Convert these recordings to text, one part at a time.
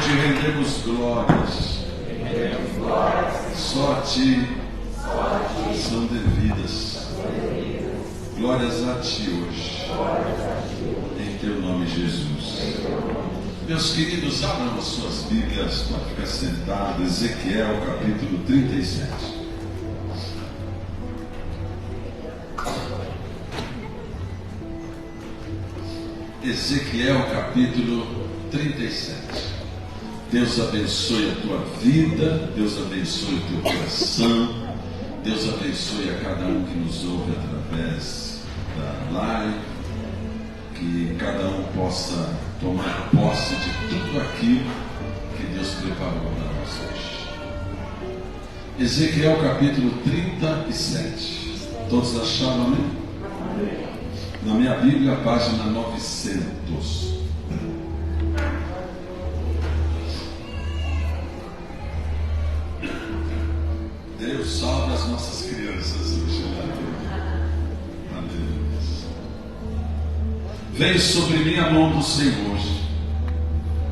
te rendemos glórias. Só a ti são devidas. Glórias a ti hoje. Em teu nome, Jesus. Meus queridos, abram as suas Bíblias para ficar sentado. Ezequiel capítulo 37. Ezequiel capítulo 37. Deus abençoe a tua vida, Deus abençoe o teu coração, Deus abençoe a cada um que nos ouve através da live, que cada um possa tomar posse de tudo aquilo que Deus preparou para nós hoje. Ezequiel capítulo 37. Todos acharam, amém? Na minha Bíblia, página 900. Deus salve as nossas crianças hoje. Aleluia. Veio sobre mim a mão do Senhor.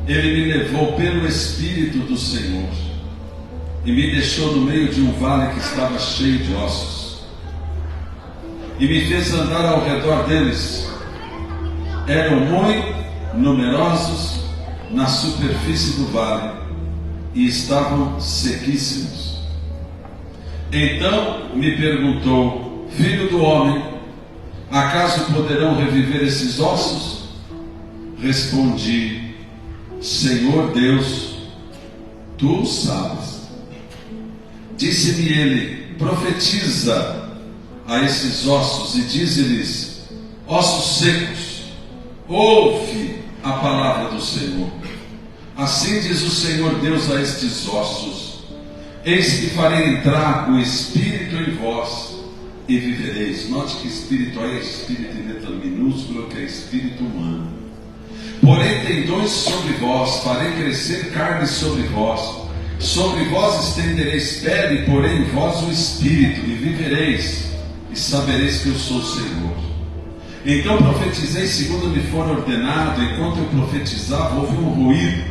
Ele me levou pelo Espírito do Senhor e me deixou no meio de um vale que estava cheio de ossos. E me fez andar ao redor deles. Eram muito numerosos na superfície do vale e estavam sequíssimos. Então me perguntou: filho do homem, acaso poderão reviver esses ossos? Respondi: Senhor Deus, tu sabes. Disse-me ele: profetiza a esses ossos e dize-lhes: ossos secos, ouve a palavra do Senhor. Assim diz o Senhor Deus a estes ossos: eis que farei entrar o Espírito em vós e vivereis. Note que Espírito aí é Espírito em letra minúscula, que é Espírito humano. Porém tendões sobre vós, farei crescer carne sobre vós estendereis pele, porém em vós o Espírito, e vivereis, e sabereis que eu sou o Senhor. Então profetizei segundo me for ordenado. Enquanto eu profetizava, houve um ruído,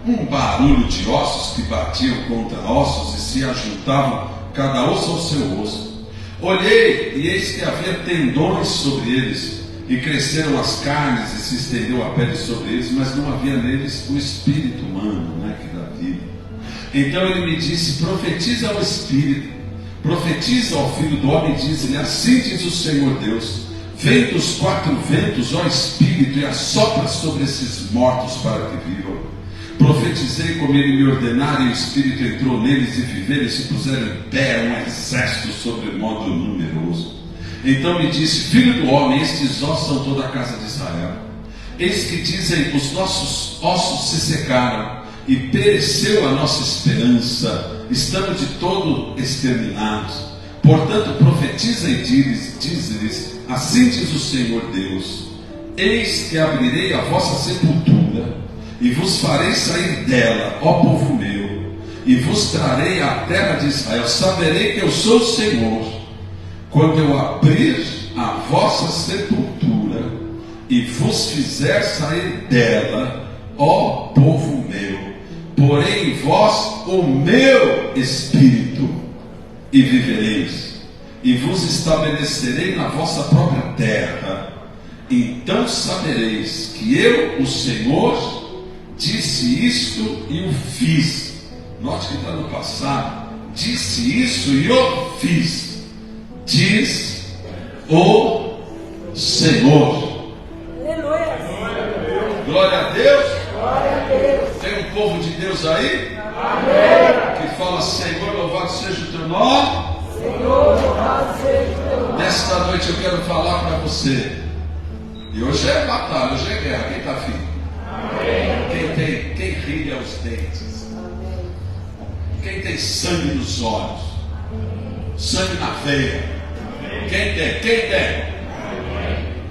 um barulho de ossos que batiam contra ossos e se ajuntavam, cada osso ao seu osso. Olhei, e eis que havia tendões sobre eles, e cresceram as carnes, e se estendeu a pele sobre eles, mas não havia neles o espírito humano, que dá vida. Então ele me disse: profetiza ao Espírito, profetiza ao Filho do Homem, e diz-lhe: assim diz o Senhor Deus: vem dos quatro ventos, ó Espírito, e assopra sobre esses mortos para que vivam. Profetizei como ele me ordenara, e o Espírito entrou neles, e viveram e se puseram em pé, um exército sobremodo numeroso. Então me disse: filho do homem, estes ossos são toda a casa de Israel. Eis que dizem: os nossos ossos se secaram, e pereceu a nossa esperança, estamos de todo exterminados. Portanto profetiza e diz-lhes: assim diz o Senhor Deus: eis que abrirei a vossa sepultura, e vos farei sair dela, ó povo meu, e vos trarei à terra de Israel. Saberei que eu sou o Senhor, quando eu abrir a vossa sepultura, e vos fizer sair dela, ó povo meu, porém em vós o meu Espírito, e vivereis, e vos estabelecerei na vossa própria terra. Então sabereis que eu, o Senhor, disse isto e o fiz. Note que está no passado. Disse isso e o fiz, diz o Senhor. Aleluia. Glória a Deus. Glória a Deus. Tem um povo de Deus aí? Amém. Que fala: Senhor, louvado seja o teu nome. Senhor, louvado seja o teu nome. Nesta noite eu quero falar para você. E hoje é batalha, hoje é guerra. Quem está afim? Amém. Quem rilha os dentes? Amém. Quem tem sangue nos olhos? Sangue na veia? Quem tem? Quem tem?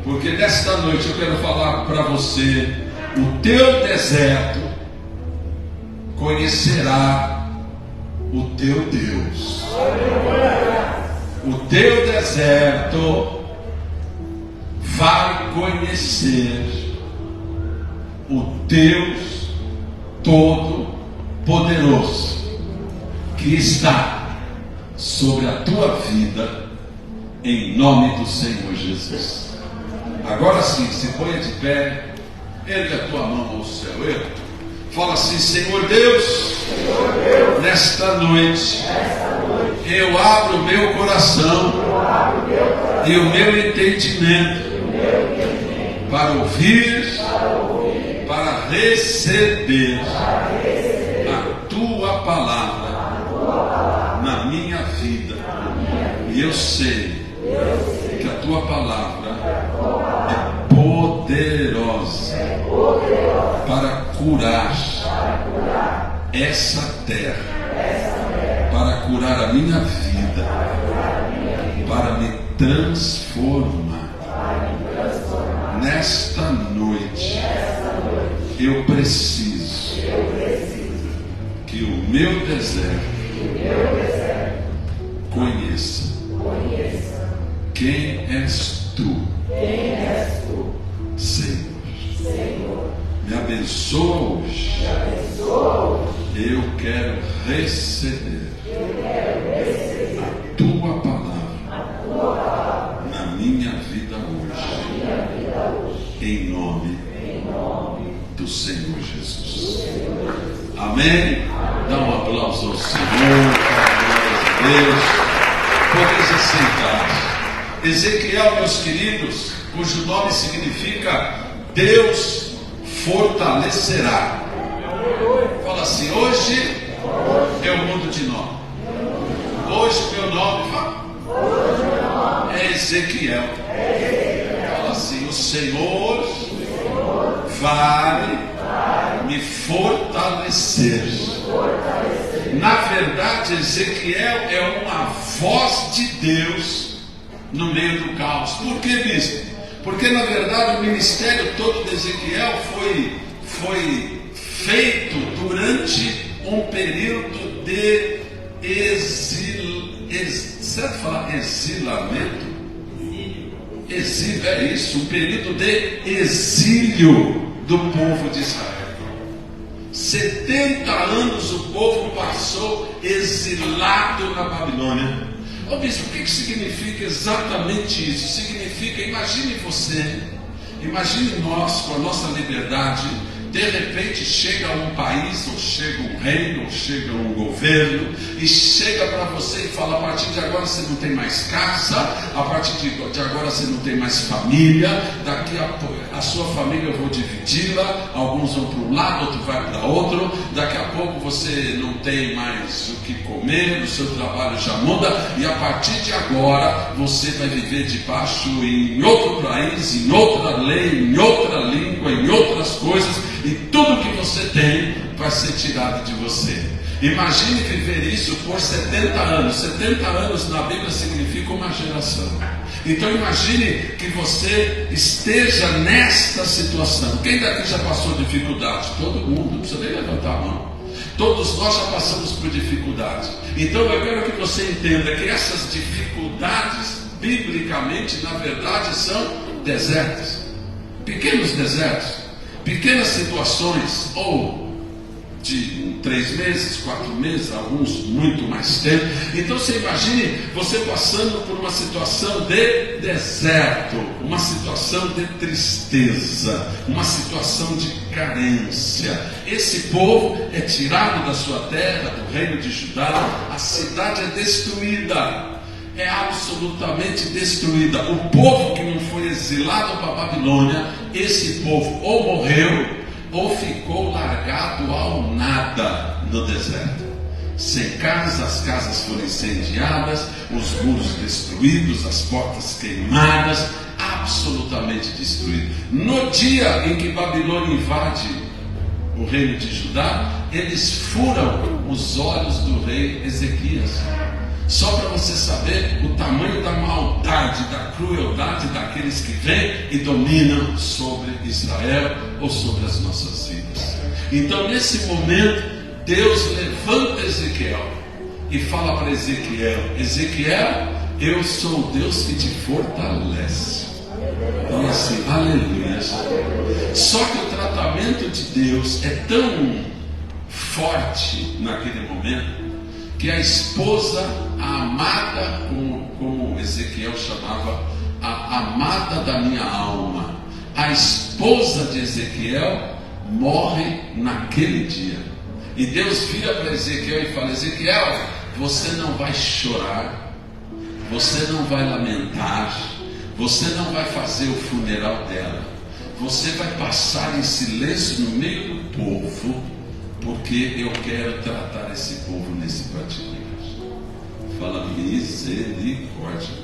Porque nesta noite eu quero falar para você: o teu deserto conhecerá o teu Deus. O teu deserto vai conhecer o Deus Todo-Poderoso que está sobre a tua vida, em nome do Senhor Jesus. Agora sim, se ponha de pé, ergue a tua mão ao céu, fala assim: Senhor Deus, nesta noite, eu abro o meu coração e o meu entendimento para ouvir, para receber a tua palavra na minha vida. E eu sei que a tua palavra é poderosa para curar essa terra, para curar a minha vida, para me transformar. Nesta noite, eu preciso que o meu deserto conheça quem és tu, Senhor. Me abençoa hoje. Eu quero receber a tua palavra na minha vida hoje, em nome do Senhor Jesus. Amém? Dá um aplauso ao Senhor, para a glória de Deus. Podeis aceitar. Ezequiel, meus queridos, cujo nome significa Deus fortalecerá. Fala assim: hoje eu mudo de nome. Hoje meu nome é Ezequiel. Fala assim: o Senhor vai me fortalecer. Na verdade, Ezequiel é uma voz de Deus no meio do caos. Por que, bispo? Porque na verdade o ministério todo de Ezequiel foi feito durante um período de exilamento? Exílio, é isso, um período de exílio do povo de Israel. 70 anos o povo passou exilado na Babilônia. Ô bispo, o que significa exatamente isso? Significa, imagine você, imagine nós com a nossa liberdade, de repente chega um país, ou chega um reino, ou chega um governo, e chega para você e fala: a partir de agora você não tem mais casa, a partir de agora você não tem mais família, daqui a sua família eu vou dividi-la, alguns vão para um lado, outro vai para outro, daqui a pouco você não tem mais o que comer, o seu trabalho já muda, e a partir de agora você vai viver debaixo em outro país, em outra lei, em outra língua, em outras coisas, e tudo que você tem vai ser tirado de você. Imagine viver isso por 70 anos. 70 anos na Bíblia significa uma geração. Então imagine que você esteja nesta situação. Quem daqui já passou dificuldade? Todo mundo, não precisa nem levantar a mão. Todos nós já passamos por dificuldades. Então eu quero que você entenda que essas dificuldades, biblicamente, na verdade, são desertos. Pequenos desertos. Pequenas situações, ou de 3 meses, 4 meses, alguns muito mais tempo. Então você imagine você passando por uma situação de deserto, uma situação de tristeza, uma situação de carência. Esse povo é tirado da sua terra, do reino de Judá, a cidade é destruída. É absolutamente destruída. O povo que não foi exilado para a Babilônia, esse povo ou morreu ou ficou largado ao nada no deserto. Sem casa, as casas foram incendiadas, os muros destruídos, as portas queimadas, absolutamente destruído. No dia em que Babilônia invade o reino de Judá, eles furam os olhos do rei Ezequias. Só para você saber o tamanho da maldade, da crueldade daqueles que vêm e dominam sobre Israel ou sobre as nossas vidas. Então, nesse momento, Deus levanta Ezequiel e fala para Ezequiel: Ezequiel, eu sou o Deus que te fortalece. Então, assim, aleluia. Só que o tratamento de Deus é forte naquele momento, que a esposa, a amada, como Ezequiel chamava, a amada da minha alma, a esposa de Ezequiel, morre naquele dia. E Deus vira para Ezequiel e fala: Ezequiel, você não vai chorar, você não vai lamentar, você não vai fazer o funeral dela, você vai passar em silêncio no meio do povo, porque eu quero tratar esse povo nesse particular. Fala, misericórdia.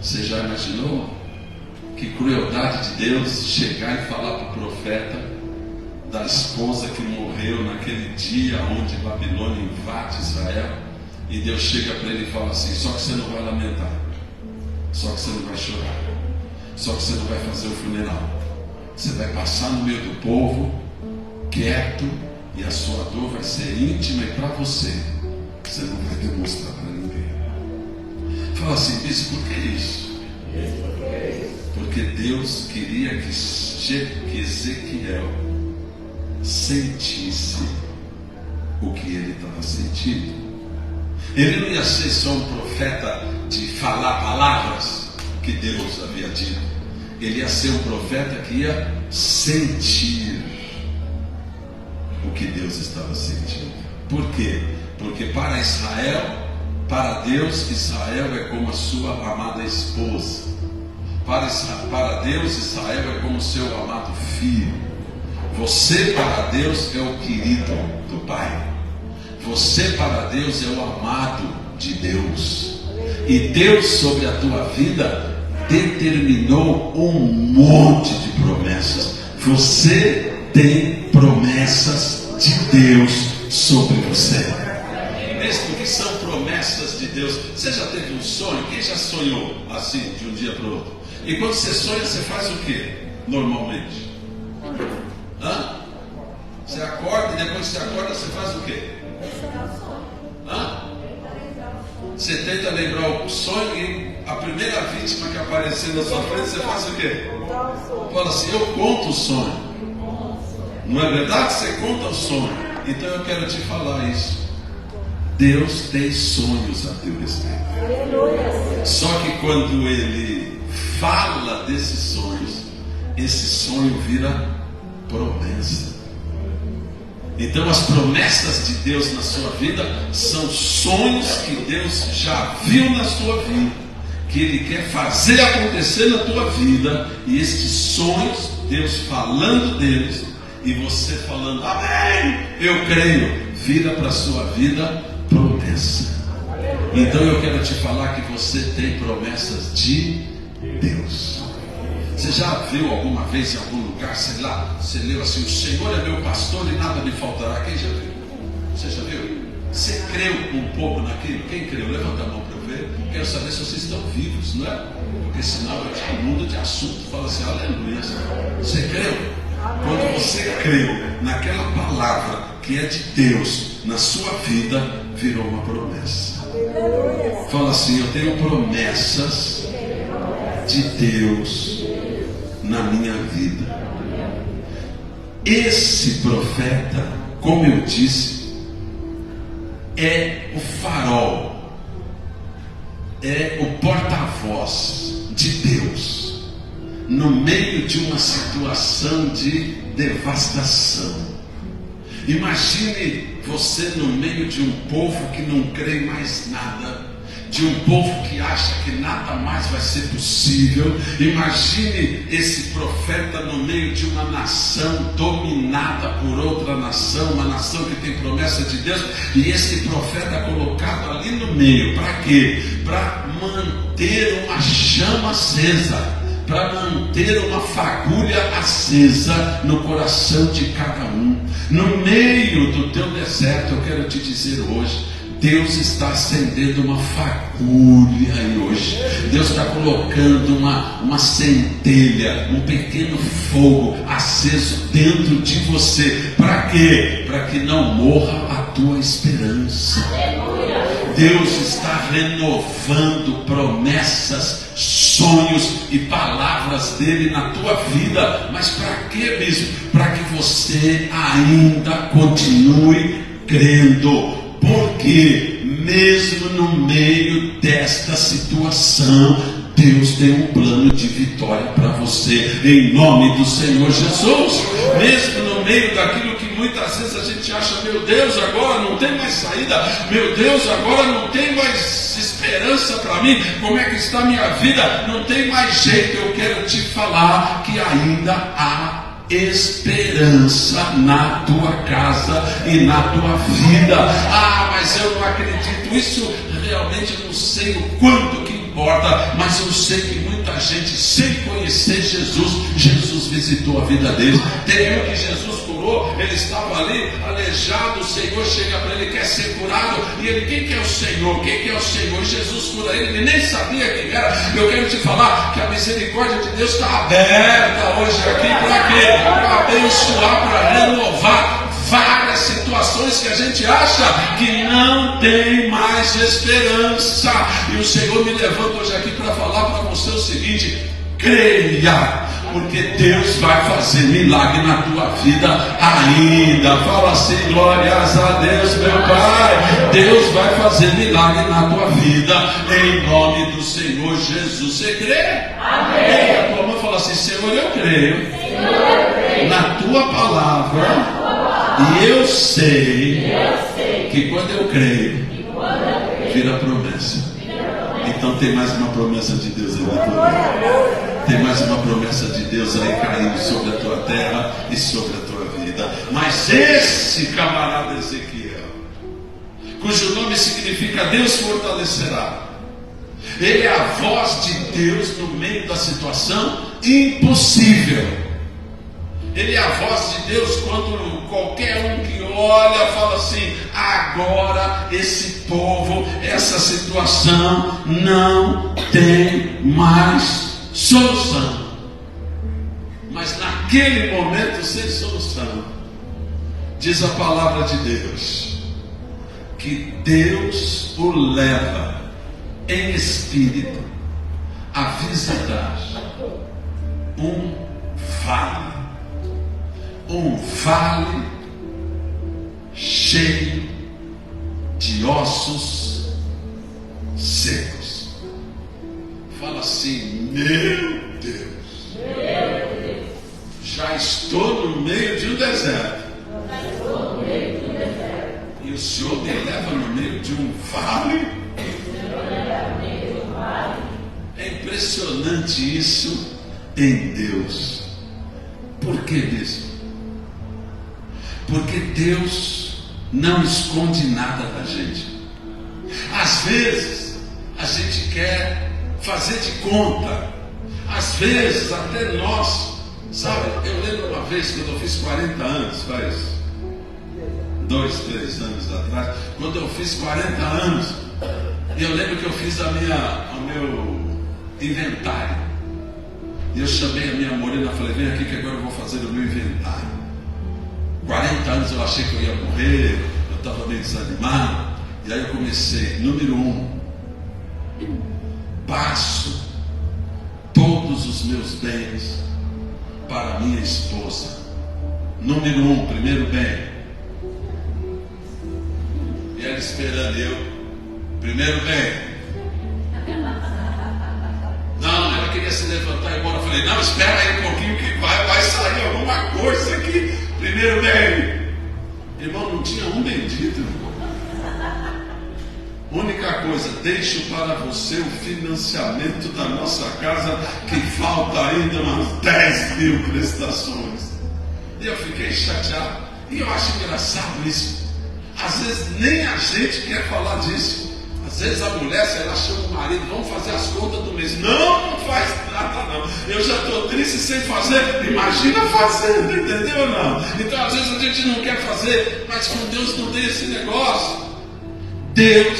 Você já imaginou que crueldade de Deus chegar e falar para o profeta da esposa que morreu naquele dia onde Babilônia invade Israel, e Deus chega para ele e fala assim: só que você não vai lamentar, só que você não vai chorar, só que você não vai fazer o funeral, você vai passar no meio do povo quieto, e a sua dor vai ser íntima e para você não vai demonstrar para ninguém. Fala assim: bispo, por que isso? Porque Deus queria que Ezequiel sentisse o que ele estava sentindo. Ele não ia ser só um profeta de falar palavras que Deus havia dito. Ele ia ser um profeta que ia sentir o que Deus estava sentindo. Por quê? Porque para Israel, para Deus, Israel é como a sua amada esposa. Para Deus, Israel é como o seu amado filho. Você para Deus é o querido do Pai. Você para Deus é o amado de Deus. E Deus sobre a tua vida determinou um monte de promessas. Você tem promessas de Deus sobre você. Mesmo que são promessas de Deus. Você já teve um sonho? Quem já sonhou assim de um dia para o outro? E quando você sonha, você faz o que? Normalmente? Você acorda e depois que você acorda, você faz o que? Você tenta lembrar o sonho e a primeira vítima que aparecer na sua frente, você faz o quê? Fala assim: eu conto o sonho. Não é verdade? Você conta o sonho. Então eu quero te falar isso. Deus tem sonhos a teu respeito. Só que quando Ele fala desses sonhos, esse sonho vira promessa. Então as promessas de Deus na sua vida são sonhos que Deus já viu na sua vida, que Ele quer fazer acontecer na tua vida. E estes sonhos, Deus falando deles e você falando amém, eu creio, vira para a sua vida promessa. Então eu quero te falar que você tem promessas de Deus. Você já viu alguma vez em algum lugar, sei lá, você leu assim: o Senhor é meu pastor e nada me faltará? Quem já viu? Você já viu? Você creu um pouco naquilo? Quem creu? Levanta a mão para eu ver. Quero saber se vocês estão vivos, não é? Porque senão eu te mudo de assunto. Fala assim: aleluia. Você creu? Quando você creu naquela palavra que é de Deus na sua vida, virou uma promessa. Fala assim: eu tenho promessas de Deus na minha vida. Esse profeta, como eu disse, é o farol, é o porta-voz de Deus no meio de uma situação de devastação. Imagine você no meio de um povo que não crê em mais nada, de um povo que acha que nada mais vai ser possível. Imagine esse profeta no meio de uma nação dominada por outra nação, uma nação que tem promessa de Deus, e esse profeta colocado ali no meio, para quê? Para manter uma chama acesa, para manter uma fagulha acesa no coração de cada um. No meio do teu deserto, eu quero te dizer hoje, Deus está acendendo uma fagulha aí hoje. Deus está colocando uma centelha, um pequeno fogo aceso dentro de você. Para quê? Para que não morra a tua esperança. Deus está renovando promessas sonhos e palavras dele na tua vida. Mas para quê, bispo? Para que você ainda continue crendo. Porque mesmo no meio desta situação, Deus tem um plano de vitória para você, em nome do Senhor Jesus. Mesmo no meio daquilo que muitas vezes a gente acha, meu Deus, agora não tem mais saída, meu Deus, agora não tem mais esperança para mim, como é que está a minha vida? Não tem mais jeito. Eu quero te falar que ainda há esperança na tua casa e na tua vida. Mas eu não acredito. Isso realmente eu não sei o quanto que importa, mas eu sei que muita gente, sem conhecer Jesus visitou a vida deles. Tem um que Jesus curou, ele estava ali aleijado, o Senhor chega para ele, quer ser curado, e ele, quem que é o Senhor? Quem que é o Senhor? E Jesus cura ele nem sabia quem era. Eu quero te falar que a misericórdia de Deus está aberta hoje aqui para quê? Para abençoar, para renovar várias situações que a gente acha que não tem mais esperança. E o Senhor me levanta hoje aqui para falar para você o seguinte: creia, porque Deus vai fazer milagre na tua vida ainda. Fala assim: glórias a Deus, meu Pai. Deus vai fazer milagre na tua vida, em nome do Senhor Jesus. Você crê? Amém. A tua mãe fala assim: Senhor, eu creio na tua palavra. E eu sei que quando eu creio, vira promessa. Então tem mais uma promessa de Deus aí na tua vida. Tem mais uma promessa de Deus aí caindo sobre a tua terra e sobre a tua vida. Mas esse camarada Ezequiel, cujo nome significa Deus fortalecerá, ele é a voz de Deus no meio da situação impossível. Ele é a voz de Deus quando qualquer um que olha fala assim: agora esse povo, essa situação não tem mais solução. Mas naquele momento sem solução, diz a palavra de Deus, que Deus o leva em espírito a visitar um vale cheio de ossos secos. Fala assim: meu Deus, já estou no meio de um deserto. E o Senhor me leva no meio de um vale. É impressionante isso em Deus. Por que isso? Porque Deus não esconde nada da gente. Às vezes a gente quer fazer de conta. Às vezes até nós, sabe? Eu lembro uma vez quando eu fiz 40 anos, faz 2, 3 anos atrás, quando eu fiz 40 anos, eu lembro que eu fiz o meu inventário. E eu chamei a minha morena e falei: vem aqui que agora eu vou fazer o meu inventário. 40 anos eu achei que eu ia morrer, eu estava meio desanimado. E aí eu comecei: número 1, passo todos os meus bens para minha esposa. Número 1, primeiro bem. E ela esperando eu, primeiro bem. Não, ela queria se levantar e ir embora. Eu falei: não, espera aí um pouquinho que vai sair alguma coisa aqui. Primeiro bem. Irmão, não tinha um bendito. Única coisa: deixo para você o financiamento da nossa casa, que falta ainda umas 10 mil prestações. E eu fiquei chateado. E eu acho engraçado isso. Às vezes nem a gente quer falar disso. Às vezes a mulher, se ela chama o marido: vamos fazer as contas do mês. Não faz nada não. Eu já estou triste sem fazer. Imagina fazendo, entendeu ou não? Então às vezes a gente não quer fazer, mas com Deus não tem esse negócio. Deus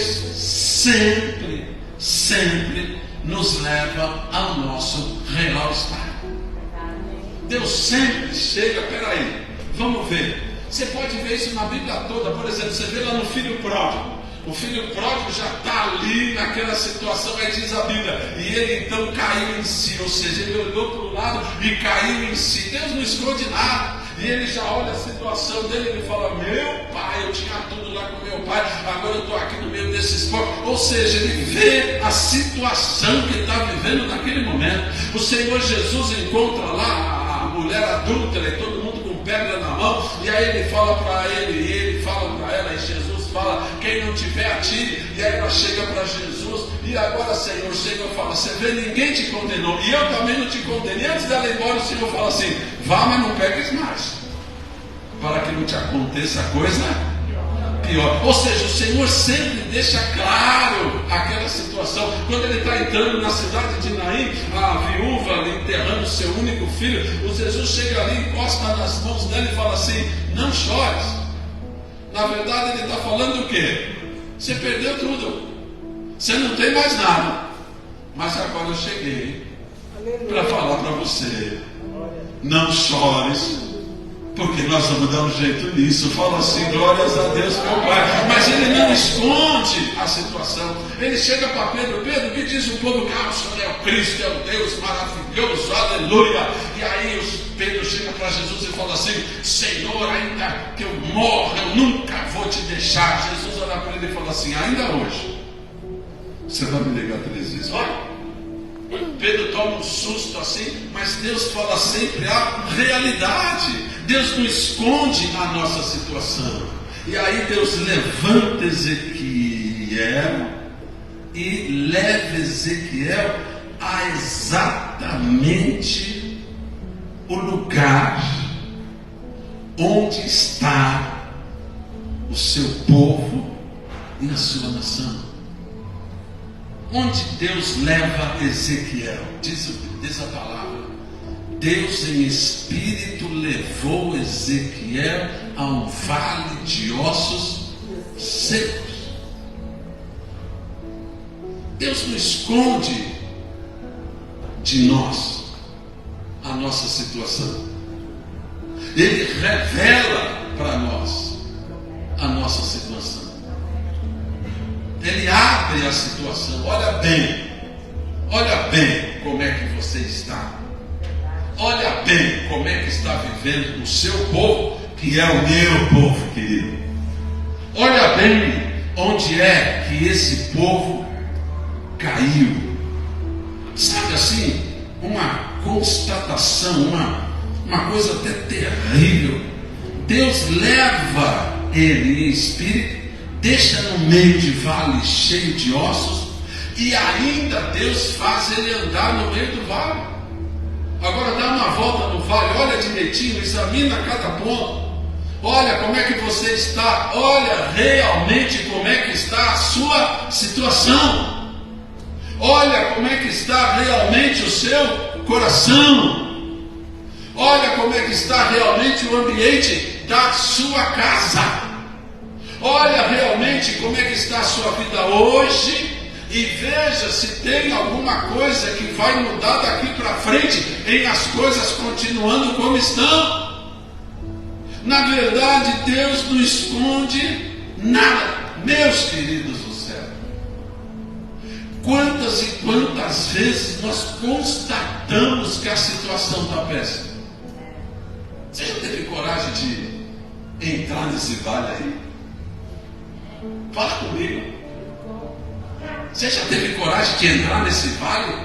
sempre nos leva ao nosso real estado. Deus sempre chega: peraí, vamos ver. Você pode ver isso na Bíblia toda. Por exemplo, você vê lá no filho pródigo. O filho pródigo já está ali naquela situação, aí diz a Bíblia, e ele então caiu em si, ou seja, ele olhou para o lado e caiu em si. Deus não esconde nada. E ele já olha a situação dele e ele fala, meu pai, eu tinha tudo lá com meu pai, agora eu estou aqui no meio desses povos. Ou seja, ele vê a situação que está vivendo naquele momento. O Senhor Jesus encontra lá a mulher adúltera e todo mundo com pedra na mão, e aí ele fala para ele, e ele fala para ela, e Jesus fala, quem não tiver atire. E aí ela chega para Jesus, e agora Senhor chega e fala, você vê, ninguém te condenou, e eu também não te condenei. Antes dela ir embora, o Senhor fala assim, vá, mas não peques mais, para que não te aconteça coisa pior. Ou seja, o Senhor sempre deixa claro aquela situação. Quando ele está entrando na cidade de Naim, a viúva enterrando o seu único filho, o Jesus chega ali, encosta nas mãos dela e fala assim, não chores. Na verdade ele está falando o quê? Você perdeu tudo, você não tem mais nada, mas agora eu cheguei para falar para você, não chores, porque nós vamos dar um jeito nisso. Fala assim, glórias a Deus, meu Pai. Mas ele não esconde a situação. Ele chega para Pedro, Pedro, que diz o povo? Que o Senhor é o Cristo, é o Deus maravilhoso, aleluia. E aí Pedro chega para Jesus e fala assim, Senhor, ainda que eu morra, eu nunca vou te deixar. Jesus olha para ele e fala assim, ainda hoje você vai me ligar 3 vezes. Olha, Pedro toma um susto assim, mas Deus fala sempre a realidade. Deus não esconde a nossa situação. E aí Deus levanta Ezequiel e leva Ezequiel a exatamente o lugar onde está o seu povo e a sua nação. Onde Deus leva Ezequiel, diz a palavra, Deus em espírito levou Ezequiel a um vale de ossos secos. Deus não esconde de nós a nossa situação. Ele revela para nós a nossa situação. Ele abre a situação. Olha bem como é que você está. Olha bem como é que está vivendo o seu povo, que é o meu povo, querido. Olha bem onde é que esse povo caiu. Sabe assim, uma constatação, uma coisa até terrível. Deus leva ele em espírito, deixa no meio de vale cheio de ossos, e ainda Deus faz ele andar no meio do vale. Agora dá uma volta no vale, olha direitinho, examina cada ponto. Olha como é que você está, olha realmente como é que está a sua situação. Olha como é que está realmente o seu coração. Olha como é que está realmente o ambiente da sua casa. Olha realmente como é que está a sua vida hoje e veja se tem alguma coisa que vai mudar daqui para frente em as coisas continuando como estão. Na verdade, Deus não esconde nada, meus queridos do céu. Quantas e quantas vezes nós constatamos que a situação está péssima? Você já teve coragem de entrar nesse vale aí? Fala comigo. Você já teve coragem de entrar nesse vale?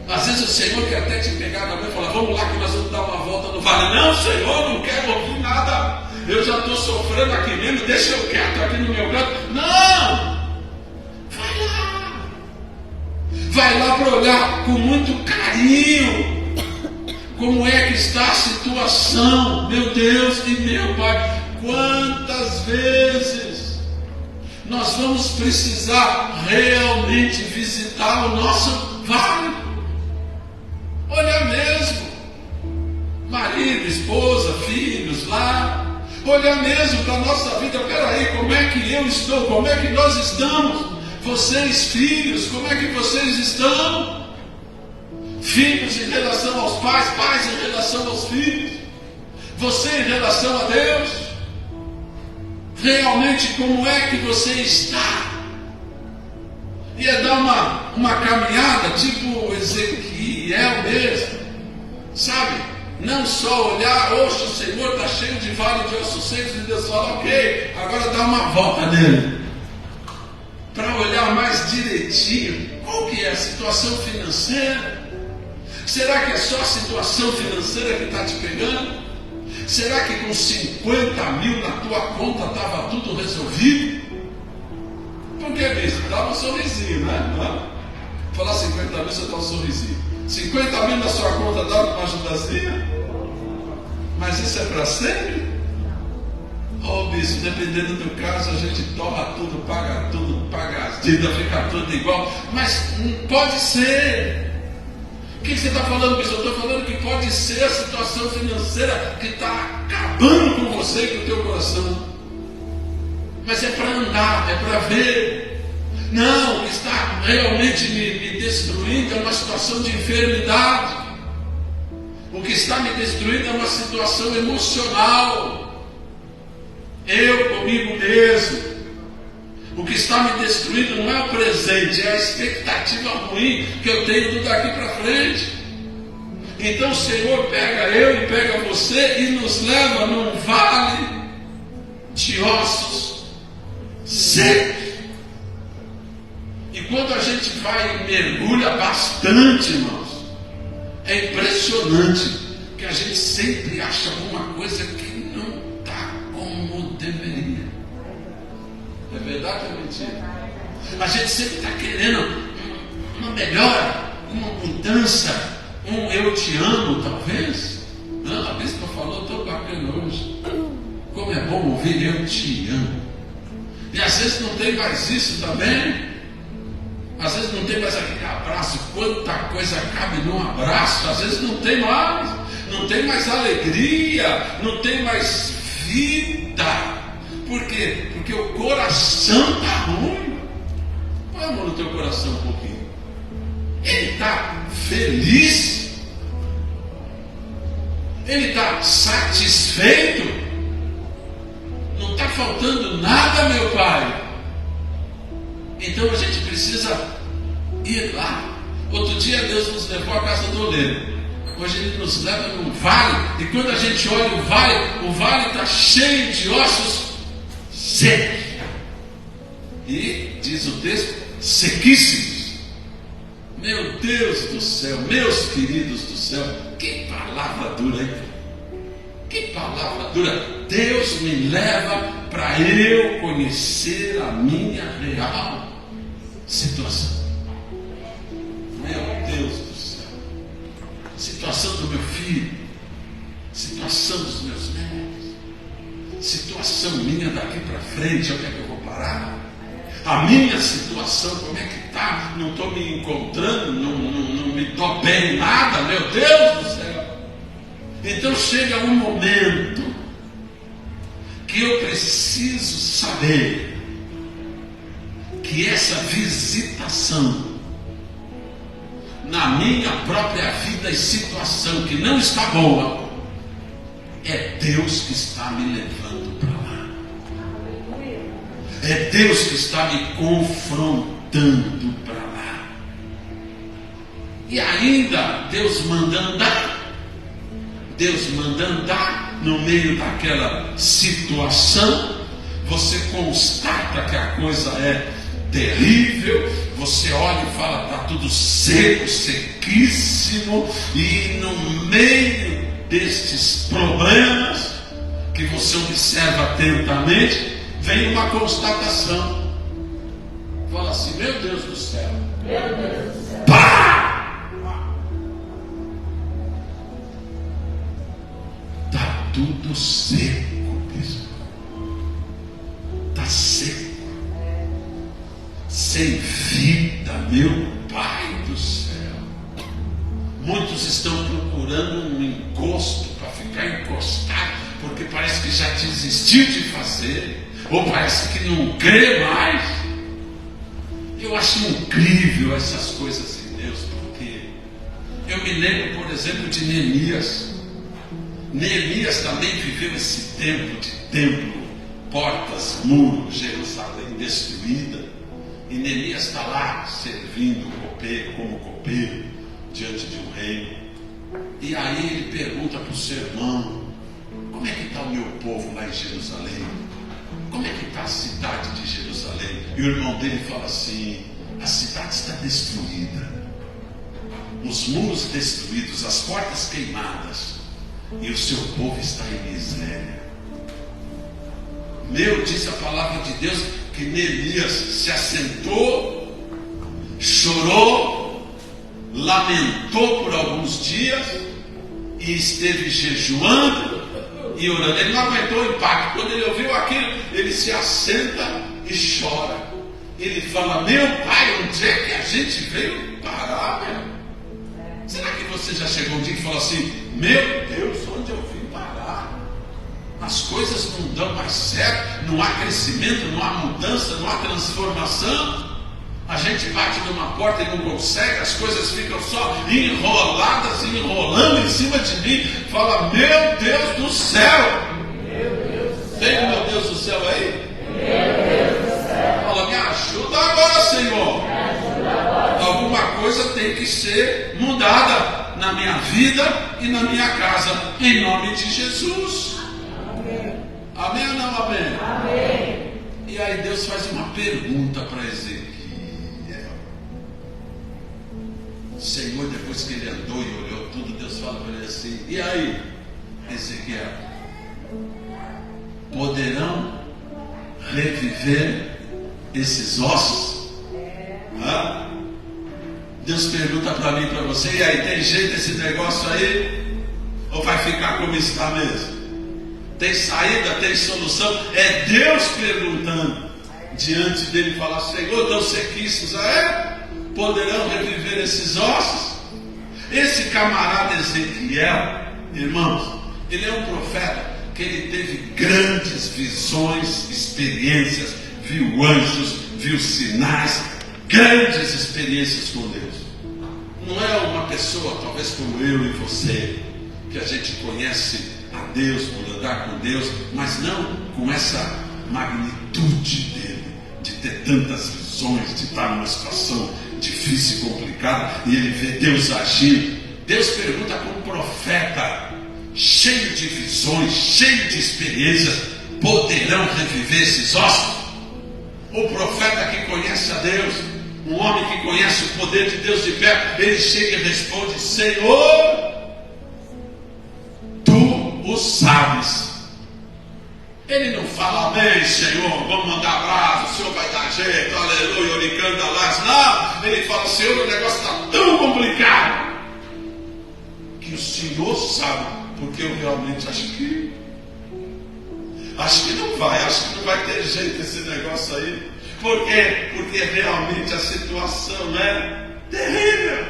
Às vezes o Senhor quer até te pegar na mão e falar, vamos lá que nós vamos dar uma volta no vale. Não, Senhor, não quero ouvir nada. Eu já estou sofrendo aqui mesmo, deixa eu quieto aqui no meu canto. Não! Vai lá! Vai lá para olhar com muito carinho como é que está a situação. Meu Deus e meu Pai, quantas vezes nós vamos precisar realmente visitar o nosso vale? Olha mesmo, marido, esposa, filhos lá, olha mesmo para a nossa vida. Peraí, como é que eu estou? Como é que nós estamos? Vocês, filhos, como é que vocês estão? Filhos em relação aos pais, pais em relação aos filhos, você em relação a Deus. realmente como é que você está. E é dar uma caminhada tipo Ezequiel mesmo, sabe? Não só olhar, oxe, o Senhor está cheio de vale de ossos secos, e Deus fala, ok, agora dá uma volta nele, para olhar mais direitinho, qual que é a situação financeira? Será que é só a situação financeira que está te pegando? Será que com 50 mil na tua conta estava tudo resolvido? Porque, bispo, dá um sorrisinho, né? Falar 50 mil, você dá um sorrisinho. 50 mil na sua conta dá uma ajudazinha? Mas isso é para sempre? Oh, bispo, dependendo do caso, a gente torra tudo, paga as dívidas, fica tudo igual. Mas pode ser. O que você está falando, bispo? Eu estou falando que pode ser a situação financeira que está acabando com você e com o teu coração. Mas é para andar, é para ver. Não, o que está realmente me destruindo é uma situação de enfermidade. O que está me destruindo é uma situação emocional. Eu comigo mesmo. O que está me destruindo não é o presente, é a expectativa ruim que eu tenho do daqui para frente. Então o Senhor pega eu e pega você e nos leva num vale de ossos secos. E quando a gente vai e mergulha bastante, irmãos, é impressionante que a gente sempre acha alguma coisa que não está como deveria. É verdade ou é mentira? A gente sempre está querendo uma melhora, uma mudança, um eu te amo, talvez. Não, a bispa falou tão bacana hoje. Como é bom ouvir eu te amo. E às vezes não tem mais isso também. Às vezes não tem mais aquele abraço. Quanta coisa cabe num abraço. Às vezes não tem mais. Não tem mais alegria. Não tem mais vida. Por quê? Porque o coração está ruim. Põe a mão no teu coração um pouquinho. Ele está feliz? Ele está satisfeito? Não está faltando nada, meu Pai. Então a gente precisa ir lá. Outro dia Deus nos levou à casa do oleiro. Hoje Ele nos leva num vale. E quando a gente olha o vale está cheio de ossos secos. E diz o texto, sequíssimos. Meu Deus do céu, meus queridos do céu, que palavra dura, hein? Que palavra dura. Deus me leva para eu conhecer a minha real situação. Meu Deus do céu. Situação do meu filho. Situação dos meus netos. Situação minha daqui para frente. Onde é que eu vou parar? A minha situação, como é que está? Não estou me encontrando, não me dou bem em nada, meu Deus do céu. Então chega um momento que eu preciso saber que essa visitação na minha própria vida e situação que não está boa, é Deus que está me levando para lá. É Deus que está me confrontando para lá. E ainda Deus manda andar. Deus manda andar no meio daquela situação. Você constata que a coisa é terrível. Você olha e fala, está tudo seco, sequíssimo. E no meio destes problemas que você observa atentamente, vem uma constatação. Fala assim, meu Deus do céu. Meu Deus do céu. Pá! Está tudo seco, bispo. Está seco. Sem vida, meu Pai do céu. Muitos estão procurando um encosto para ficar encostado, porque parece que já desistiu de fazer, ou parece que não crê mais. Eu acho incrível essas coisas em Deus, porque eu me lembro, por exemplo, de Neemias. Neemias também viveu esse tempo de templo portas, muro, Jerusalém destruída. E Neemias está lá servindo como copeiro diante de um reino. E aí ele pergunta para o seu irmão: como é que está o meu povo lá em Jerusalém? Como é que está a cidade de Jerusalém? E o irmão dele fala assim: a cidade está destruída, os muros destruídos, as portas queimadas, e o seu povo está em miséria. Diz a palavra de Deus que Neemias se assentou, chorou, lamentou por alguns dias e esteve jejuando e orando. Ele não aguentou o impacto. Quando ele ouviu aquilo, ele se assenta e chora. Ele fala: meu pai, onde é que a gente veio parar, meu? Será que você já chegou um dia e falou assim: meu Deus, onde eu vim parar? As coisas não dão mais certo, não há crescimento, não há mudança, não há transformação. A gente bate numa porta e não consegue, as coisas ficam só enroladas, enrolando em cima de mim. Fala: meu Deus do céu! Tem o meu Deus do céu aí? Meu Deus do céu! Fala: me ajuda agora, Senhor! Alguma coisa tem que ser mudada na minha vida e na minha casa, em nome de Jesus. Amém ou não amém? Amém. E aí Deus faz uma pergunta para Ezequiel. Senhor, depois que ele andou e olhou tudo, Deus fala para ele assim: e aí, Ezequiel, poderão reviver esses ossos? Deus pergunta para mim e para você: e aí, tem jeito esse negócio aí? Ou vai ficar como está mesmo? Tem saída, tem solução? É Deus perguntando diante dele, falar: Senhor, tão sequíssimos, poderão reviver esses ossos? Esse camarada Ezequiel, irmãos, ele é um profeta que ele teve grandes visões, experiências, viu anjos, viu sinais, grandes experiências com Deus. Não é uma pessoa, talvez como eu e você, que a gente conhece a Deus por andar com Deus, mas não com essa magnitude dele, de ter tantas visões, de estar numa situação difícil e complicada, e ele vê Deus agindo. Deus pergunta para um profeta cheio de visões, cheio de experiências: poderão reviver esses ossos? O profeta que conhece a Deus, um homem que conhece o poder de Deus de perto, ele chega e responde: Senhor, tu o sabes. Ele não fala: amém, Senhor, vamos mandar abraço, o Senhor vai dar jeito, aleluia, oricanda lá. Não, ele fala: Senhor, o negócio está tão complicado que o Senhor sabe, porque eu realmente acho que não vai ter jeito esse negócio aí. Por quê? Porque realmente a situação é terrível.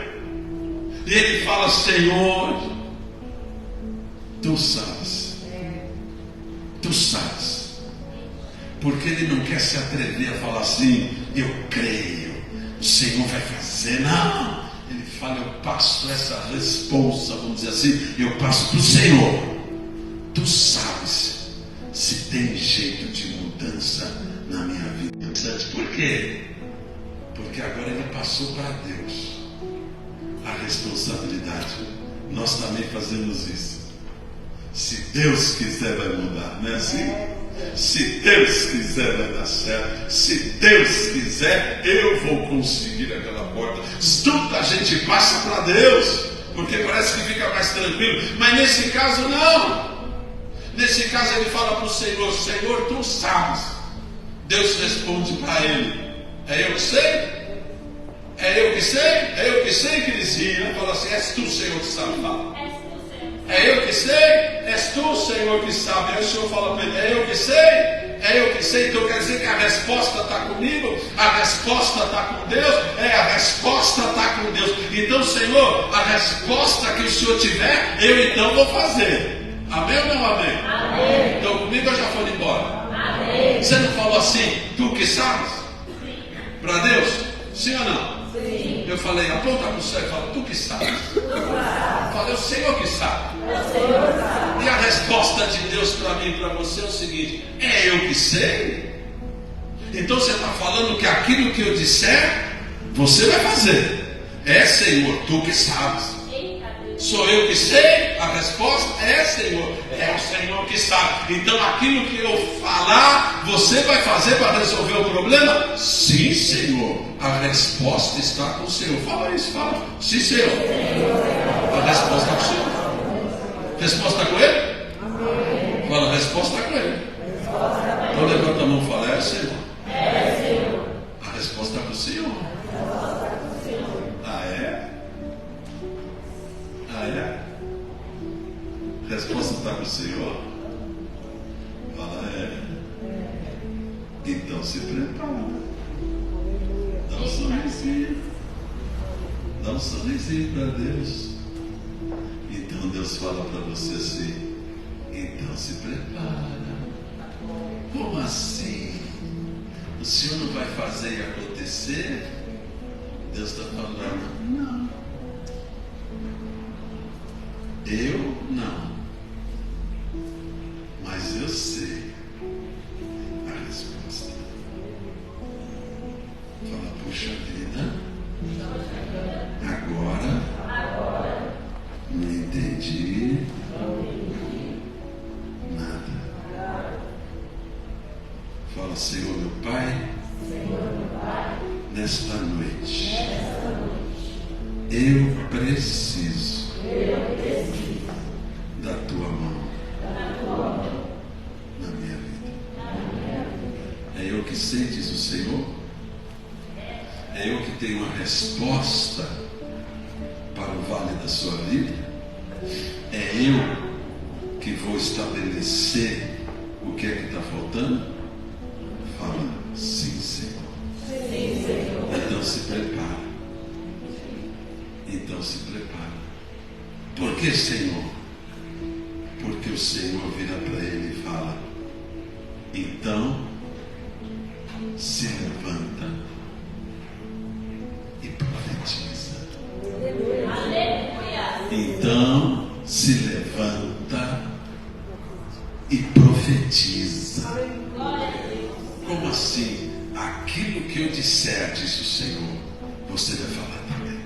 E ele fala: Senhor, tu sabes. Tu sabes. Porque ele não quer se atrever a falar assim: eu creio, o Senhor vai fazer. Não. Ele fala: eu passo essa responsa, vamos dizer assim, eu passo para o Senhor. Tu sabes se tem jeito de mudança na minha vida. Por quê? Porque agora ele passou para Deus a responsabilidade. Nós também fazemos isso. Se Deus quiser, vai mudar, não é assim? Se Deus quiser, vai dar certo. Se Deus quiser, eu vou conseguir aquela porta. Tudo a gente passa para Deus, porque parece que fica mais tranquilo. Mas nesse caso não. Nesse caso ele fala para o Senhor: Senhor, tu sabes. Deus responde para ele: é eu que sei? É eu que sei? É eu que sei, Crisinha. Ele fala assim: és tu, Senhor, que sabe falar. É eu que sei? És tu, Senhor, que sabe. Aí o Senhor fala para ele: é eu que sei? É eu que sei. Então quer dizer que a resposta está comigo? A resposta está com Deus? A resposta está com Deus. Então, Senhor, a resposta que o Senhor tiver, eu então vou fazer. Amém ou não amém? Amém. Então comigo eu já foi embora. Amém. Você não falou assim: tu que sabes? Para Deus? Sim ou não? Sim. Eu falei: aponta para o céu e fala: tu que sabes. Eu falei: o Senhor que sabe. E a resposta de Deus para mim e para você é o seguinte: é eu que sei? Então você está falando que aquilo que eu disser, você vai fazer. É, Senhor, tu que sabes. Sou eu que sei? A resposta é, Senhor. É o Senhor que sabe. Então aquilo que eu falar, você vai fazer para resolver o problema? Sim, Senhor. A resposta está com o Senhor. Fala isso, fala. Sim, Senhor. A resposta está com o Senhor. Resposta com Ele? Fala, a resposta está com Ele. Então levanta a mão e fala, é, Senhor. A resposta está com o Senhor. Ah, é? Ah, é? A resposta está com o Senhor? Fala, é. Então se prepara. Dá um sorrisinho. Dá um sorrisinho para Deus. Então Deus fala para você assim: então se prepara. Como assim? O Senhor não vai fazer acontecer? Deus está falando, não. Eu não. Mas eu sei a resposta. Fala, puxa vida. Agora não entendi nada. Fala, Senhor meu Pai, nesta noite eu preciso da tua mão na minha vida. É eu que sei, diz o Senhor. É eu que tenho a resposta para o vale da sua vida. É eu que vou estabelecer o que é que está faltando. Fala, sim, Senhor. Então se prepara. Então se prepara. Por que, Senhor? Porque o Senhor vira para ele e fala: então se levanta e profetiza. Então se levanta e profetiza. Como assim? Aquilo que eu disser, diz o Senhor, você vai falar também.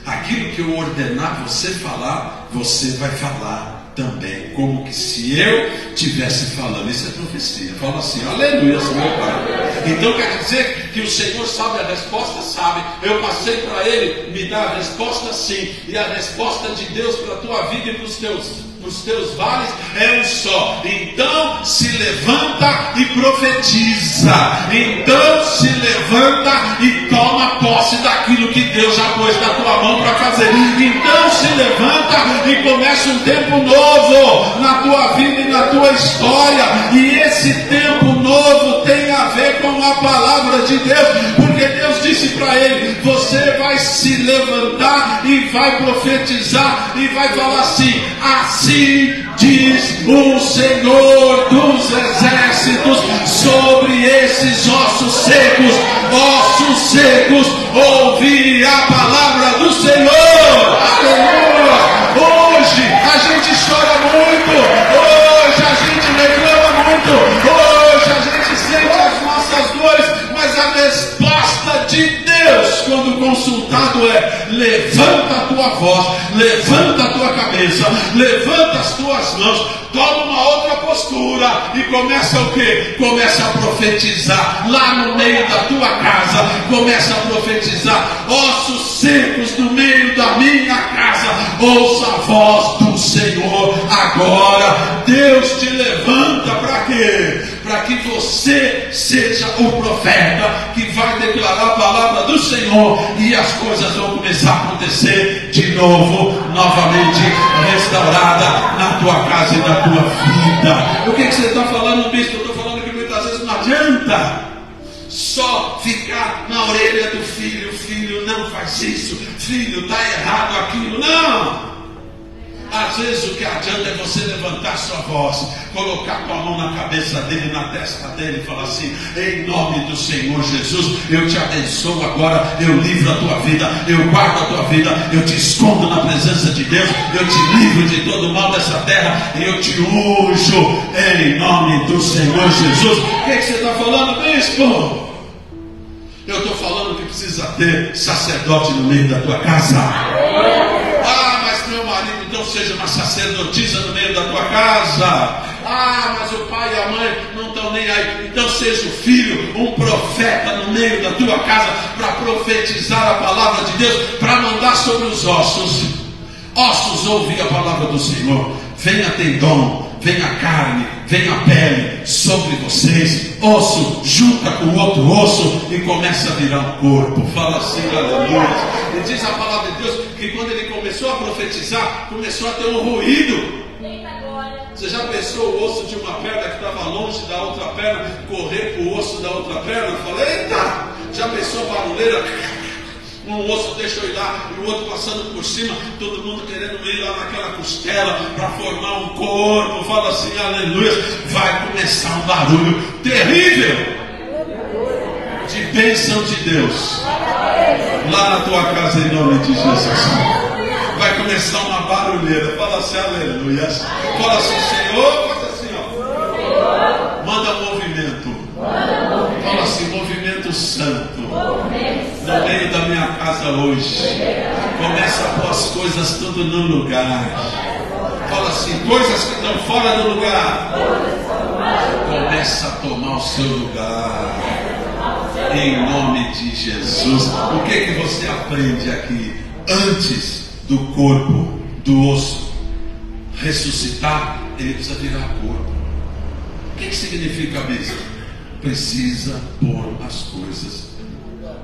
Aquilo que eu ordenar você falar, você vai falar também. Como que se eu estivesse falando. Isso é profecia. Fala assim, aleluia, meu Pai. Então quer dizer que o Senhor sabe a resposta? Sabe. Eu passei para Ele, me dá a resposta, sim. E a resposta de Deus para a tua vida e para os teus vales é um só. Então se levanta e profetiza. Então se levanta e toma posse daquilo que Deus já pôs na tua mão para fazer. Então se levanta e começa um tempo novo na tua vida e na tua história. E esse tempo novo tem a ver com a palavra de Deus, porque Deus disse para ele: você vai se levantar e vai profetizar e vai falar assim: assim diz o Senhor dos exércitos sobre esses ossos secos. Ossos secos, ouvi a palavra do Senhor. Aleluia. Hoje a gente chora muito, hoje a gente reclama muito, hoje a gente sente as nossas dores, mas a resposta de Deus, quando consultado, é: levanta a tua voz, levanta a tua cabeça, levanta as tuas mãos, toma uma outra postura e começa o quê? Começa a profetizar lá no meio da tua casa. Começa a profetizar: ossos secos no meio da minha casa, ouça a voz do Senhor agora. Deus te levanta para quê? Para que você seja o profeta que vai declarar a palavra do Senhor, e as coisas vão começar a acontecer de novo, novamente restaurada na tua casa e na tua vida. O que você está falando, bispo? Eu estou falando que muitas vezes não adianta só ficar na orelha do filho: filho, não faz isso, filho, está errado aquilo. Não! A Às vezes o que adianta é você levantar sua voz, colocar tua mão na cabeça dele, na testa dele e falar assim: em nome do Senhor Jesus, eu te abençoo agora, eu livro a tua vida, eu guardo a tua vida, eu te escondo na presença de Deus, eu te livro de todo o mal dessa terra e eu te unjo em nome do Senhor Jesus. O que você está falando, bispo? Eu estou falando que precisa ter sacerdote no meio da tua casa. Ah, mas meu marido, então seja uma sacerdotisa no meio da tua casa. Ah, mas o pai e a mãe não estão nem aí. Então seja o filho, um profeta no meio da tua casa, para profetizar a palavra de Deus, para mandar sobre os ossos. Ossos, ouve a palavra do Senhor. Venha tendão, venha carne, venha pele sobre vocês. Osso junta com o outro osso e começa a virar um corpo. Fala assim, aleluia. E diz a palavra de Deus que quando ele começou a profetizar, começou a ter um ruído. Você já pensou o osso de uma perna que estava longe da outra perna correr para o osso da outra perna? Eu falei, eita! Já pensou barulheira? Um osso deixa eu ir lá e o outro passando por cima, todo mundo querendo ir lá naquela costela para formar um corpo. Fala assim, aleluia. Vai começar um barulho terrível de bênção de Deus lá na tua casa em nome de Jesus. Vai começar uma barulheira. Fala assim, aleluia. Fala assim, Senhor, faz assim, ó. Manda movimento. Fala assim, movimento santo no meio da minha casa hoje. Começa a pôr as coisas tudo no lugar. Fala assim, coisas que estão fora do lugar, começa a tomar o seu lugar. Em nome de Jesus. O que você aprende aqui? Antes do corpo, do osso ressuscitar, ele precisa virar corpo. O que significa mesmo? Precisa pôr as coisas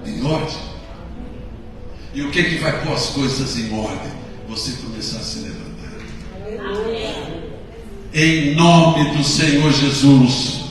em ordem. E o que vai pôr as coisas em ordem? Você começar a se levantar. Amém. Em nome do Senhor Jesus,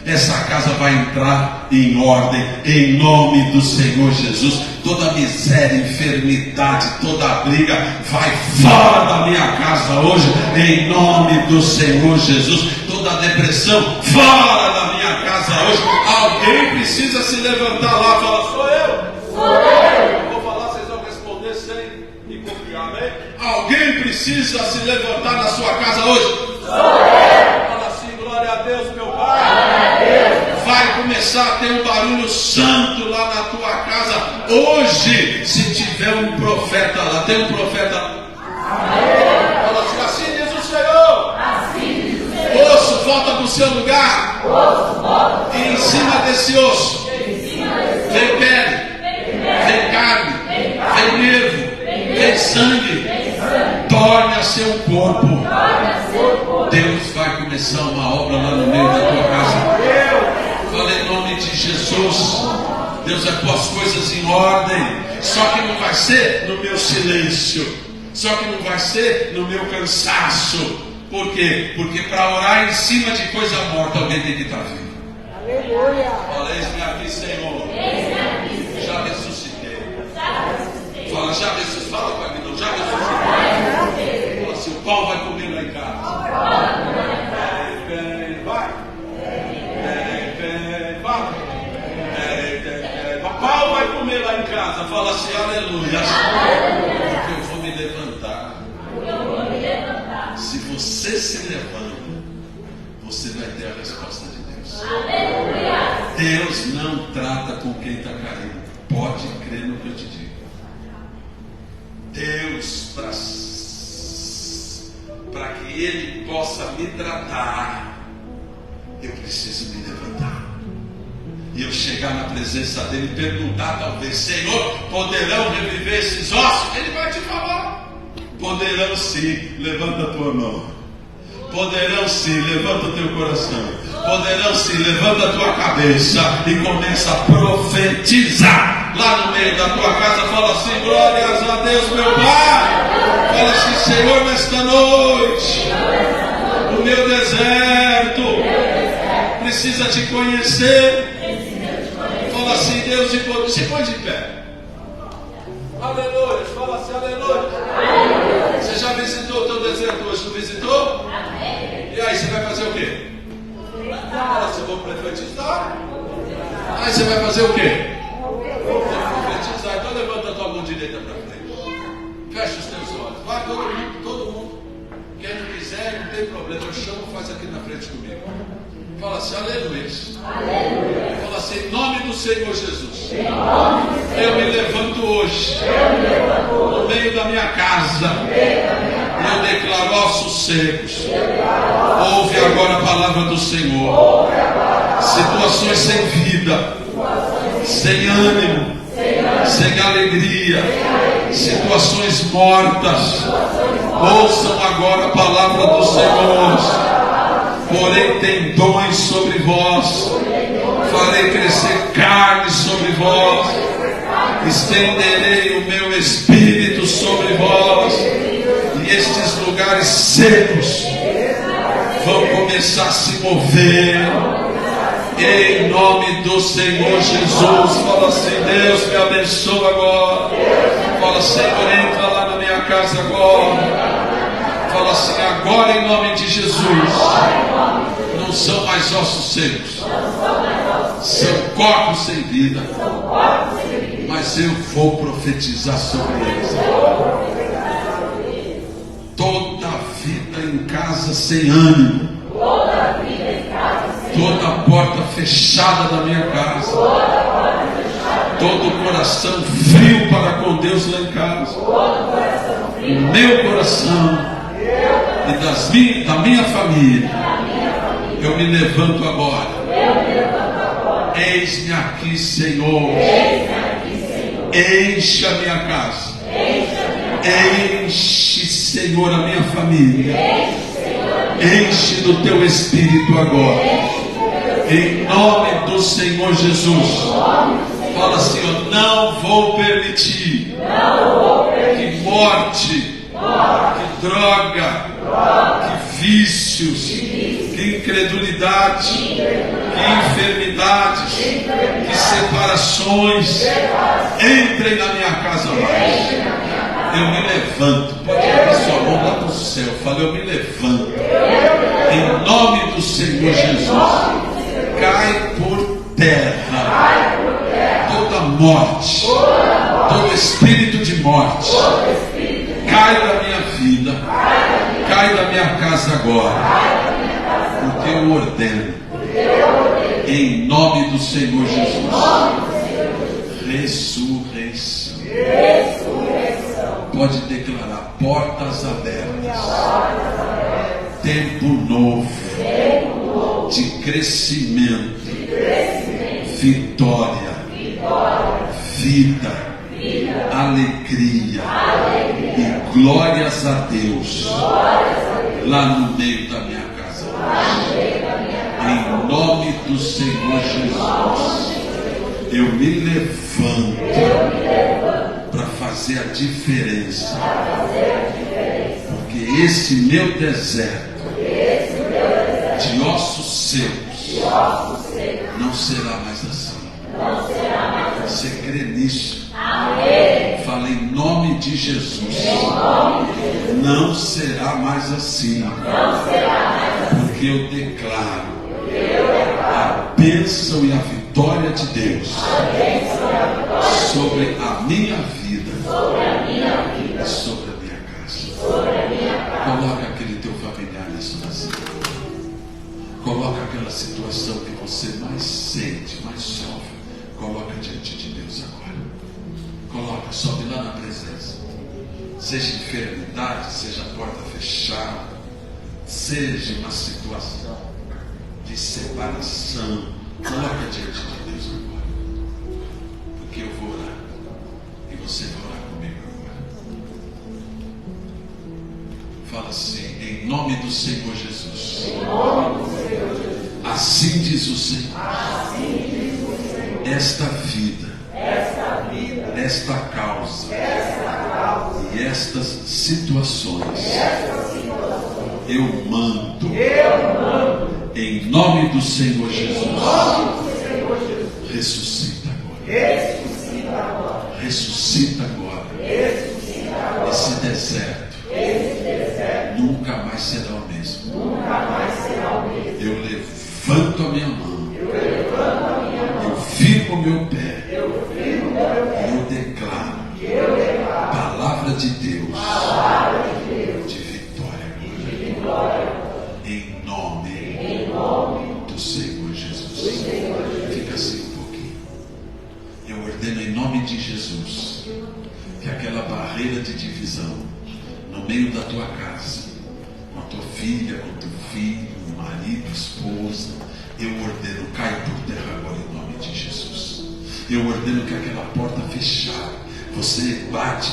essa casa vai entrar em ordem, em nome do Senhor Jesus. Toda miséria, enfermidade, toda briga vai fora da minha casa hoje, em nome do Senhor Jesus. Toda depressão fora da minha casa hoje. Alguém precisa se levantar lá e falar, sou eu. Sou eu. Eu vou falar, vocês vão responder sem me copiar, amém? Alguém precisa se levantar na sua casa hoje. Sou eu. Fala assim, glória a Deus, meu Pai. Vai começar a ter um barulho santo lá na tua casa hoje. Se tiver um profeta lá, tem um profeta lá. Fala assim, assim diz o Senhor. Assim diz o Senhor. Osso volta para o seu lugar. E em cima desse osso vem pele, vem carne, vem nervo, vem sangue. Torne a ser um corpo. Deus vai começar uma obra lá no meio da tua casa. Fala em nome de Jesus. Deus vai pôr as coisas em ordem. Só que não vai ser no meu silêncio. Só que não vai ser no meu cansaço. Por quê? Porque para orar em cima de coisa morta, alguém tem que estar vivo. Aleluia. Fala, eis-me aqui, Senhor. Já ressuscitei. Fala, já ressuscitei. Fala para mim, não. Já ressuscitei. Fala assim, o pau vai comer lá em casa. Vem, vai. Pau vai comer lá em casa. Fala assim, aleluia. Porque eu vou me levantar. Se você se levanta, você vai ter a resposta de Deus. Deus não trata com quem está caído. Pode crer no que eu te digo. Deus, para que Ele possa me tratar, eu preciso me levantar. E eu chegar na presença dele e perguntar talvez, Senhor, poderão reviver esses ossos? Ele vai te falar. Poderão sim, levanta a tua mão. Poderão sim, levanta o teu coração. Poderão sim, levanta a tua cabeça e começa a profetizar. Lá no meio da tua casa, fala assim, glórias a Deus, meu Pai. Fala assim, Senhor, nesta noite, o meu deserto precisa te conhecer. Fala assim, Deus, se põe de pé. Aleluia, fala assim, aleluia. Você já visitou o teu deserto vai fazer o quê? Profetizar. Então levanta a tua mão direita para frente. Fecha os teus olhos. Vai todo mundo. Quem não quiser, não tem problema. Eu chamo, faz aqui na frente comigo. Fala assim, aleluia. Fala assim, em nome do Senhor Jesus. Eu me levanto hoje. No meio da minha casa. Eu declaro ossos secos. Ouve agora a palavra do Senhor. Situações sem vida, sem ânimo, sem alegria, situações mortas. Ouçam agora a palavra do Senhor. Porém tendões sobre vós, farei crescer carne sobre vós, estenderei o meu espírito sobre vós, e estes lugares secos vão começar a se mover, em nome do Senhor Jesus. Fala assim, Deus me abençoa agora. Fala, Senhor, entra lá na minha casa agora. Fala assim, agora em nome de Jesus. Não são mais ossos secos, são corpos sem vida, mas eu vou profetizar sobre eles. Toda vida em casa sem ânimo, toda porta fechada da minha casa, todo coração frio para com Deus lá em casa, o meu coração e da minha família, eu me levanto agora. Eis-me aqui, Senhor. Enche a minha casa. Enche, Senhor, a minha família. Enche do teu Espírito agora. Em nome do Senhor Jesus. Fala assim, eu não vou permitir que morte, que droga, que vícios, que incredulidade, que enfermidades, que separações entrem na minha casa mais. Eu me levanto. Pode abrir sua mão lá no céu. Fala, eu me levanto. Em nome do Senhor Jesus. Cai por terra toda morte, todo espírito de morte. Cai da minha vida, cai da minha casa agora, porque eu ordeno, em nome do Senhor Jesus, ressurreição. Pode declarar portas abertas, tempo novo, de crescimento, vitória, vida, alegria e glórias a Deus lá no meio da minha casa hoje. Em nome do Senhor Jesus, eu me levanto para fazer a diferença, porque esse meu deserto de ossos secos não será mais assim. Você crê nisso? Fala em nome de Jesus. Não será mais assim. Porque eu declaro a bênção e a vitória de Deus sobre a minha vida e sobre a minha casa. Coloca aquele teu familiar nessa oração. Coloca aquela situação que você mais sente, mais sofre. Coloca diante de Deus agora. Coloca, sobe lá na presença. Seja enfermidade, seja porta fechada, seja uma situação de separação. Coloca diante de Deus agora. Porque eu vou orar. E você vai orar comigo agora. Fala assim, em nome do Senhor Jesus. Assim diz o Senhor. Esta vida, esta causa e estas situações eu mando em nome do Senhor Jesus. Ressuscita agora. Ressuscita agora. Esse deserto nunca mais será o mesmo. Eu levanto a minha mão. Eu firmo meu pé. Eu declaro palavra de Deus de vitória. Em nome do Senhor Jesus. Fica assim um pouquinho. Eu ordeno em nome de Jesus que aquela barreira de divisão no meio da tua casa, com a tua filha, com o teu filho, marido, esposa, eu ordeno, cai por terra agora em nome de Jesus. Eu ordeno que aquela porta fechada, você bate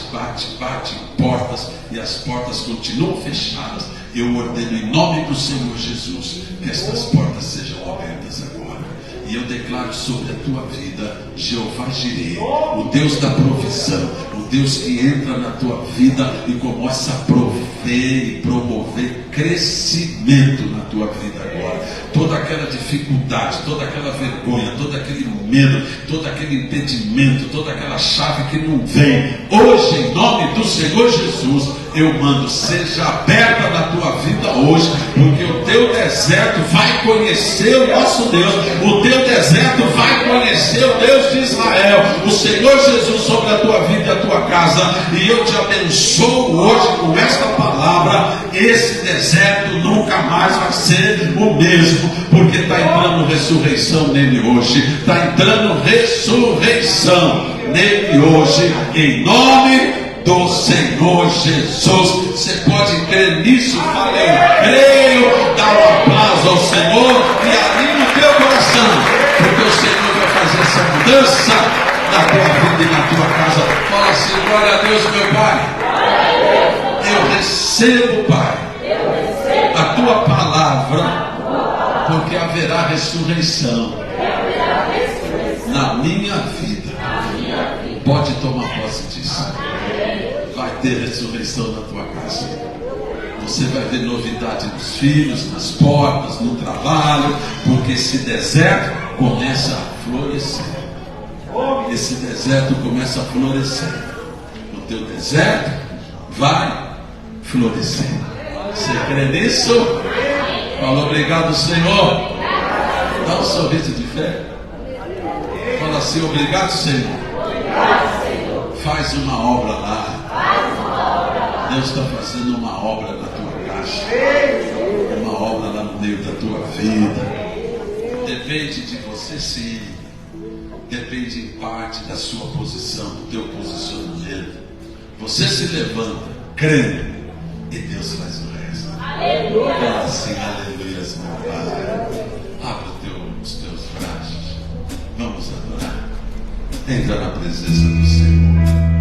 em portas e as portas continuam fechadas. Eu ordeno em nome do Senhor Jesus que estas portas sejam abertas agora. E eu declaro sobre a tua vida, Jeová Jireh, o Deus da provisão, o Deus que entra na tua vida e começa a prover e promover crescimento na tua vida agora. Toda aquela dificuldade, toda aquela vergonha, todo aquele medo, todo aquele impedimento, toda aquela chave que não vem, hoje em nome do Senhor Jesus, eu mando, seja aberta na tua vida hoje, porque o teu deserto vai conhecer o nosso Deus, o teu deserto vai conhecer o Deus de Israel, o Senhor Jesus sobre a tua vida e a tua casa, e eu te abençoo hoje com esta palavra. Esse deserto nunca mais vai ser o mesmo, porque está entrando ressurreição nele hoje, está entrando ressurreição nele hoje, em nome do Senhor Jesus. Você pode crer nisso? Fala, eu creio. Dá um aplauso ao Senhor e anima o teu coração, porque o Senhor vai fazer essa mudança na tua vida e na tua casa. Fala assim: glória a Deus, meu Pai. Eu recebo, Pai, a tua palavra, porque haverá ressurreição na minha vida. Pode tomar posse disso. Vai ter ressurreição na tua casa. Você vai ver novidade nos filhos, nas portas, no trabalho, porque esse deserto começa a florescer. Esse deserto começa a florescer. O teu deserto vai florescer. Você crê nisso? Fala, obrigado, Senhor. Dá um sorriso de fé. Fala assim: obrigado, Senhor. Faz uma obra lá. Deus está fazendo uma obra na tua casa, uma obra lá no meio da tua vida. Depende de você, sim. Depende em parte da sua posição, do teu posicionamento. Você se levanta crendo e Deus faz o resto. Fala assim: aleluia, meu Pai. Abra os teus braços. Vamos adorar. Entra na presença do Senhor.